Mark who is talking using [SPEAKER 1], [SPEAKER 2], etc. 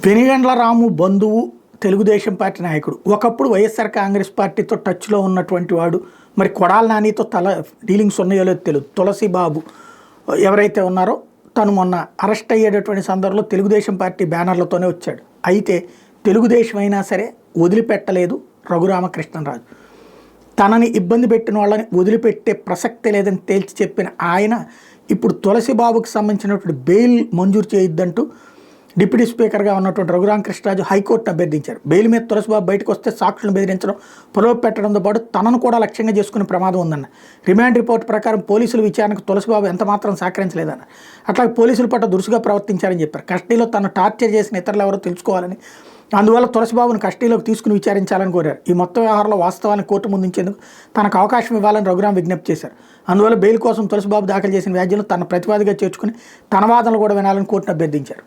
[SPEAKER 1] వెనిగండ్ల రాము బంధువు తెలుగుదేశం పార్టీ నాయకుడు. ఒకప్పుడు వైఎస్ఆర్ కాంగ్రెస్ పార్టీతో టచ్లో ఉన్నటువంటి వాడు. మరి కొడాల నానితో డీలింగ్స్ ఉన్నాయో లేదో తెలియదు. తులసి బాబు ఎవరైతే ఉన్నారో తను మొన్న అరెస్ట్ అయ్యేటటువంటి సందర్భంలో తెలుగుదేశం పార్టీ బ్యానర్లతోనే వచ్చాడు. అయితే తెలుగుదేశం అయినా సరే వదిలిపెట్టలేదు రఘురామకృష్ణరాజు. తనని ఇబ్బంది పెట్టిన వాళ్ళని వదిలిపెట్టే ప్రసక్తే లేదని తేల్చి చెప్పిన ఆయన ఇప్పుడు తులసి బాబుకి సంబంధించినటువంటి బెయిల్ మంజూరు చేయొద్దంటూ డిప్యూటీ స్పీకర్గా ఉన్నటువంటి రఘురామకృష్ణరాజు హైకోర్టును అభ్యర్థించారు. బెయిల్ మీద తులసిబాబు బయటకు వస్తే సాక్షులను బెదిరించడం, ప్రలోభ పెట్టడంతో పాటు తనను కూడా లక్ష్యంగా చేసుకునే ప్రమాదం ఉందన్న. రిమాండ్ రిపోర్ట్ ప్రకారం పోలీసుల విచారణకు తులసిబాబు ఎంత మాత్రం సహకరించలేదన్న. అట్లాగే పోలీసుల పట్ల దురుసుగా ప్రవర్తించారని చెప్పారు. కస్టడీలో తను టార్చర్ చేసిన ఇతరులు ఎవరో తెలుసుకోవాలని, అందువల్ల తులసిబాబును కస్టడీలోకి తీసుకుని విచారించాలని కోరారు. ఈ మొత్తం వ్యవహారంలో వాస్తవాన్ని కోర్టు ముందుంచేందుకు తనకు అవకాశం ఇవ్వాలని రఘురాం విజ్ఞప్తి చేశారు. అందువల్ల బెయిల్ కోసం తులసిబాబు దాఖలు చేసిన వ్యాజ్యంలో తన ప్రతివాదిగా చేర్చుకుని తన వాదనలు కూడా వినాలని కోర్టును అభ్యర్థించారు.